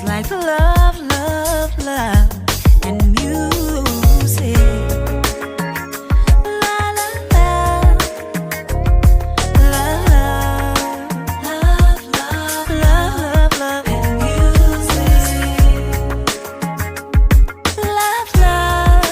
like love, love, love, and music. La la la, love, love, love, love, love, and music. Love, love.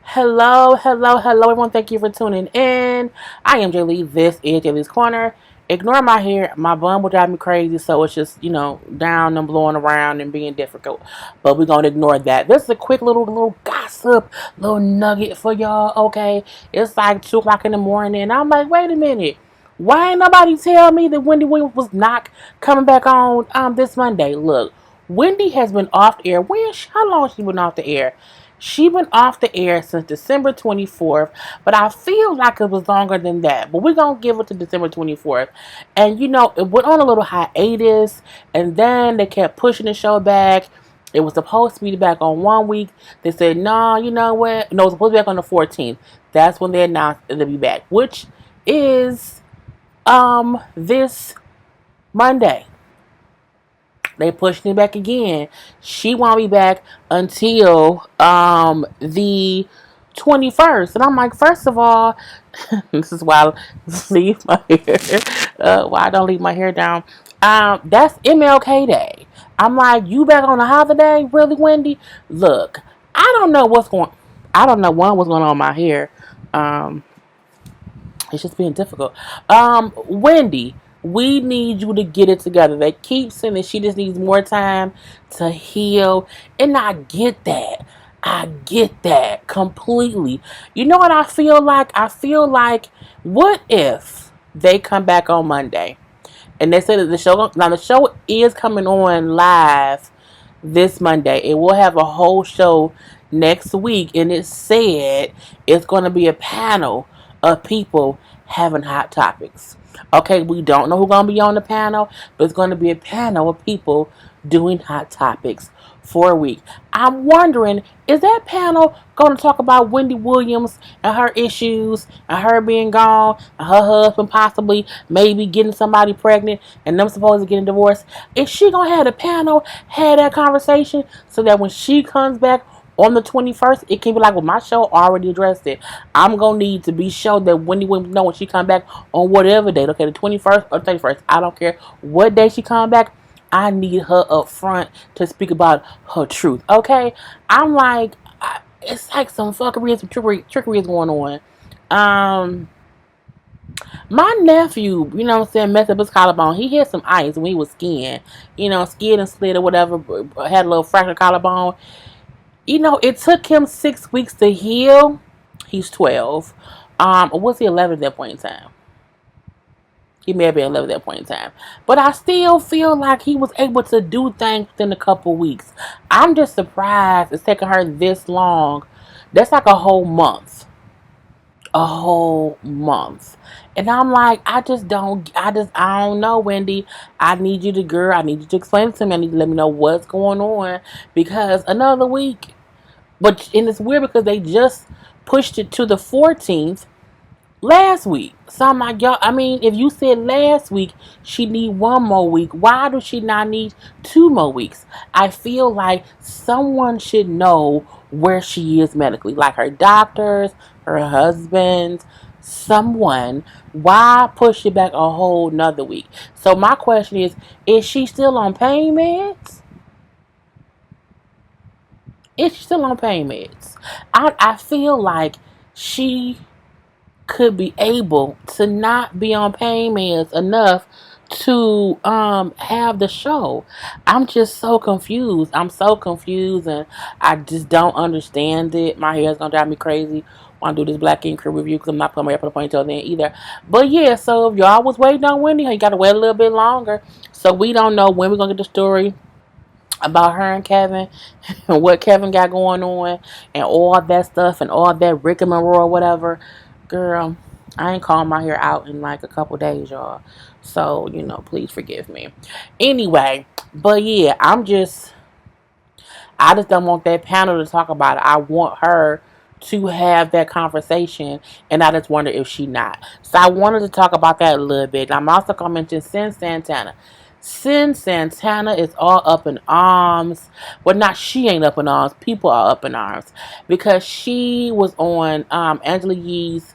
Hello, hello, hello, everyone. Thank you for tuning in. I am Jay Lee. This is Jay Lee's Corner. Ignore my hair. My bum will drive me crazy, so it's just, down and blowing around and being difficult. But we're going to ignore that. This is a quick little gossip, little nugget for y'all, okay? It's like 2 o'clock in the morning, and I'm like, wait a minute. Why ain't nobody tell me that Wendy Williams was not coming back on this Monday? Look, Wendy has been off the air. How long has she been off the air? She been off the air since December 24th, but I feel like it was longer than that. But we're going to give it to December 24th. And, it went on a little hiatus, and then they kept pushing the show back. It was supposed to be back on 1 week. They said, no, you know what? No, it was supposed to be back on the 14th. That's when they announced it'll be back, which is this Monday. They pushing it back again. She won't be back until the 21st. And I'm like, first of all, this is why I leave my hair. Why I don't leave my hair down. That's MLK Day. I'm like, you back on a holiday? Really, Wendy? Look, I don't know what's going on with my hair. It's just being difficult. Wendy, we need you to get it together. They keep saying that she just needs more time to heal. And I get that. I get that completely. You know what I feel like? I feel like, what if they come back on Monday? And they said that the show is coming on live this Monday. It will have a whole show next week. And it said it's going to be a panel of people having hot topics. Okay, we don't know who's going to be on the panel, but it's going to be a panel of people doing hot topics for a week. I'm wondering, is that panel going to talk about Wendy Williams and her issues and her being gone and her husband possibly maybe getting somebody pregnant and them supposed to get a divorce? Is she going to have the panel have that conversation so that when she comes back on the 21st, it can be like, well, my show already addressed it. I'm going to need to be sure that Wendy Williams know when she come back on whatever date. Okay, the 21st or 31st. I don't care what day she come back. I need her up front to speak about her truth. Okay? I'm like, it's like some fuckery and some trickery is going on. My nephew, messed up his collarbone. He had some ice when he was skiing. Skied and slid or whatever. Had a little fractured collarbone. It took him 6 weeks to heal. He's 12. Or was he 11 at that point in time? He may have been 11 at that point in time. But I still feel like he was able to do things within a couple weeks. I'm just surprised it's taking her this long. That's like a whole month. A whole month. And I'm like, I don't know, Wendy. I need you to explain it to me. I need to let me know what's going on. Because another week. And it's weird because they just pushed it to the 14th last week. So I'm like, y'all, if you said last week she need 1 more week, why does she not need 2 more weeks? I feel like someone should know where she is medically. Like her doctors, her husband, someone. Why push it back a whole nother week? So my question is she still on pain meds? Is she still on pain meds? I feel like she could be able to not be on pain meds enough to have the show. I'm just so confused. I'm so confused and I just don't understand it. My hair is gonna drive me crazy when I do this Black Ink Crew review because I'm not putting my hair up a ponytail then either. But yeah, so if y'all was waiting on Wendy, you gotta wait a little bit longer. So we don't know when we're gonna get the story about her and Kevin and what Kevin got going on and all that stuff and all that rigmarole or whatever. Girl, I ain't calling my hair out in like a couple days, y'all. So, please forgive me. Anyway, but yeah, I just don't want that panel to talk about it. I want her to have that conversation, and I just wonder if she not. So I wanted to talk about that a little bit. I'm also going to mention Sin Santana. Sin Santana is all up in arms. Well, not she ain't up in arms. People are up in arms because she was on Angela Yee's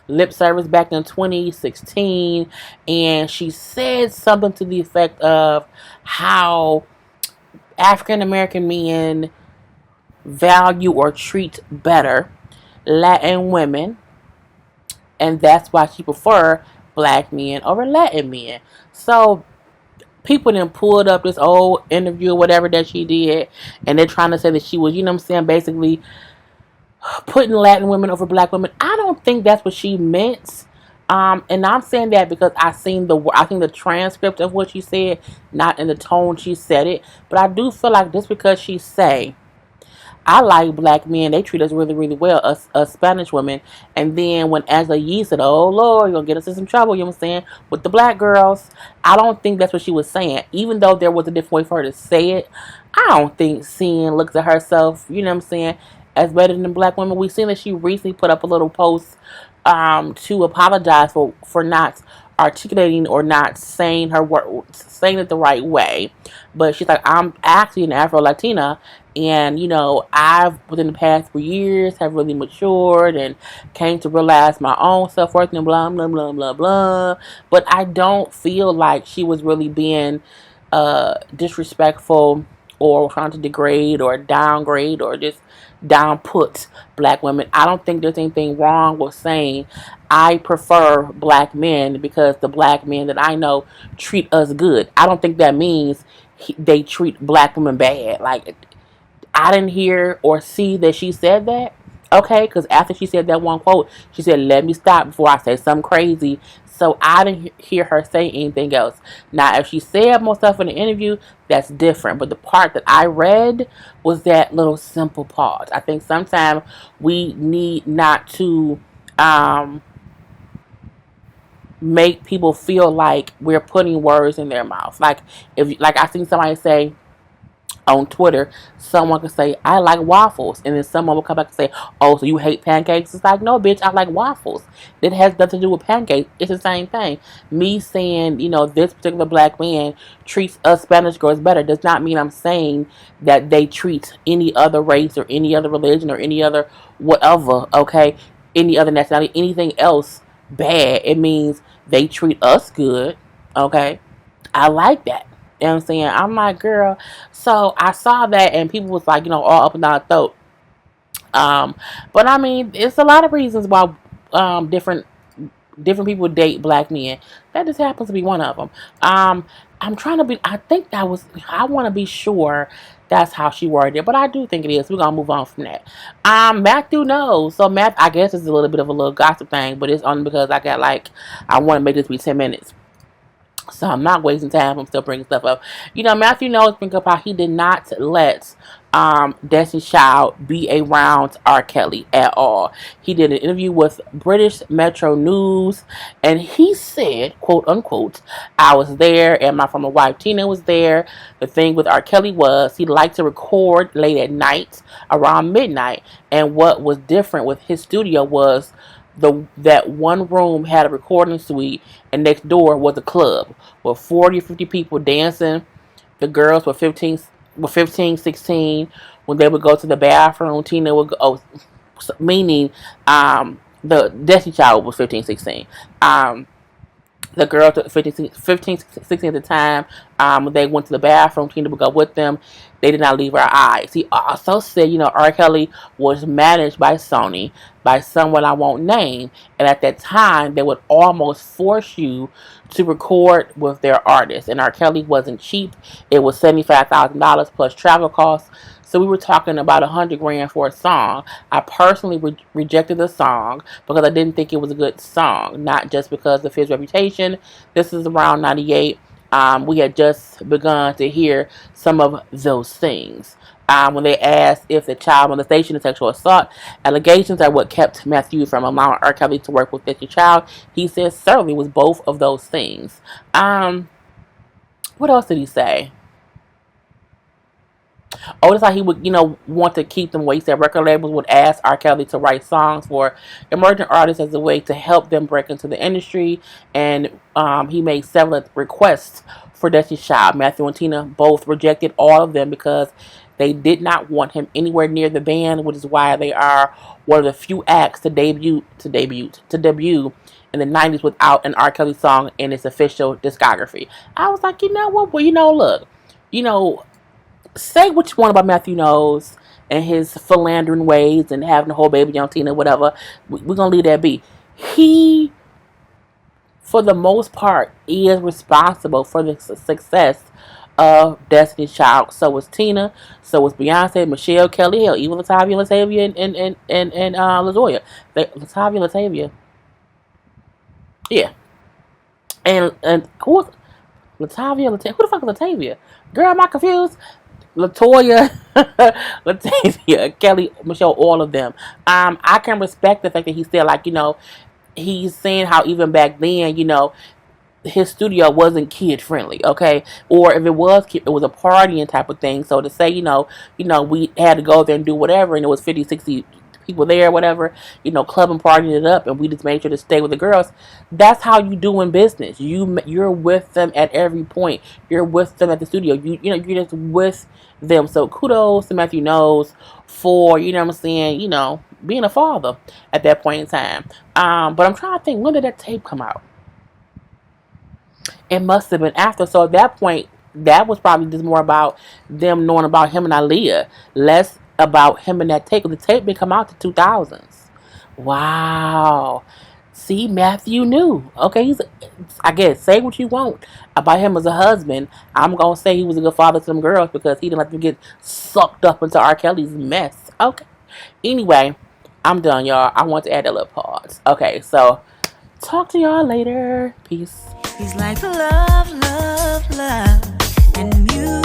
lip service back in 2016, and she said something to the effect of how African American men value or treat better Latin women, and that's why she prefer black men over Latin men. So people then pulled up this old interview or whatever that she did, and they're trying to say that she was, you know what I'm saying, basically putting Latin women over black women. I don't think that's what she meant. And I'm saying that because I think the transcript of what she said, not in the tone she said it, but I do feel like just because she say I like black men. They treat us really, really well, us Spanish women. And then when Angela Yee said, oh, Lord, you're going to get us in some trouble, you know what I'm saying, with the black girls, I don't think that's what she was saying. Even though there was a different way for her to say it, I don't think Sin looks at herself, you know what I'm saying, as better than black women. We've seen that she recently put up a little post to apologize for not articulating or not saying her word, saying it the right way. But she's like, I'm actually an Afro Latina, and you know, I've within the past 3 years have really matured and came to realize my own self worth and blah blah blah blah blah. But I don't feel like she was really being disrespectful or trying to degrade or downgrade or just down put black women. I don't think there's anything wrong with saying I prefer black men because the black men that I know treat us good. I don't think that means they treat black women bad. Like, I didn't hear or see that she said that. Okay, because after she said that one quote, she said, let me stop before I say something crazy. So I didn't hear her say anything else. Now, if she said more stuff in the interview, that's different. But the part that I read was that little simple part. I think sometimes we need not to um, make people feel like we're putting words in their mouth. Like I seen somebody say, on Twitter, someone could say, I like waffles. And then someone will come back and say, oh, so you hate pancakes? It's like, no, bitch, I like waffles. It has nothing to do with pancakes. It's the same thing. Me saying, you know, this particular black man treats us Spanish girls better does not mean I'm saying that they treat any other race or any other religion or any other whatever, okay? Any other nationality, anything else bad. It means they treat us good, okay? I like that. You know what I'm saying? I'm like, girl. So I saw that, and people was like, you know, all up and down the throat. Um, but I mean, it's a lot of reasons why different people date black men. That just happens to be one of them. I'm trying to be. I think that was. I want to be sure that's how she worded it, but I do think it is. We're gonna move on from that. Matthew knows. So Matt, I guess it's a little bit of a little gossip thing, but it's only because I want to make this be 10 minutes. So I'm not wasting time. I'm still bringing stuff up. You know, Matthew Knowles bring up how he did not let Destiny's Child be around R. Kelly at all. He did an interview with British Metro News, and he said, quote unquote, I was there and my former wife Tina was there. The thing with R. Kelly was he liked to record late at night around midnight, and what was different with his studio was that one room had a recording suite and next door was a club with 40 or 50 people dancing. The girls were 15, 16. When they would go to the bathroom, Tina would go, meaning the Destiny Child was 15, 16. The girls were 15, 16 at the time. When they went to the bathroom, Tina would go with them. They did not leave her eyes. He also said, you know, R. Kelly was managed by Sony, by someone I won't name. And at that time, they would almost force you to record with their artists. And R. Kelly wasn't cheap. It was $75,000 plus travel costs. So we were talking about $100,000 for a song. I personally rejected the song because I didn't think it was a good song, not just because of his reputation. This is around '98. We had just begun to hear some of those things. When they asked if the child molestation and sexual assault allegations are what kept Matthew from allowing R. Kelly to work with the child, he says certainly was both of those things. What else did he say? Oh, that's how he would, want to keep them away. He said record labels would ask R. Kelly to write songs for emerging artists as a way to help them break into the industry. And he made several requests for Destiny's Child. Matthew and Tina both rejected all of them because they did not want him anywhere near the band, which is why they are one of the few acts to debut in the 90s without an R. Kelly song in its official discography. I was like, you know what? Well, look, you know, say what you want about Matthew Knowles and his philandering ways and having the whole baby on Tina, whatever. We're going to leave that be. He, for the most part, is responsible for the success of Destiny's Child. So was Tina, so was Beyonce, Michelle, Kelly, hell, even Latavia, Latavia, and LaToya. Latavia, Latavia. Yeah. And who was Latavia, Latavia? Who the fuck is Latavia? Girl, am I confused? LaToya, Latavia, Kelly, Michelle, all of them. I can respect the fact that he's still like, he's saying how even back then, his studio wasn't kid friendly, okay? Or if it was, it was a partying type of thing. So to say, we had to go there and do whatever, and it was 50, 60 people there, whatever, club and partying it up, and we just made sure to stay with the girls. That's how you do in business. You're with them at every point. You're with them at the studio. You're just with them. So kudos to Matthew Knowles for, being a father at that point in time. But I'm trying to think, when did that tape come out? It must have been after. So at that point, that was probably just more about them knowing about him and Aaliyah, less about him and that tape. The tape didn't come out to 2000s. Wow. See, Matthew knew. Okay, I guess, say what you want about him as a husband. I'm going to say he was a good father to them girls because he didn't let them get sucked up into R. Kelly's mess. Okay. Anyway, I'm done, y'all. I want to add a little pause. Okay, so talk to y'all later. Peace. He's like love, love, love, and music.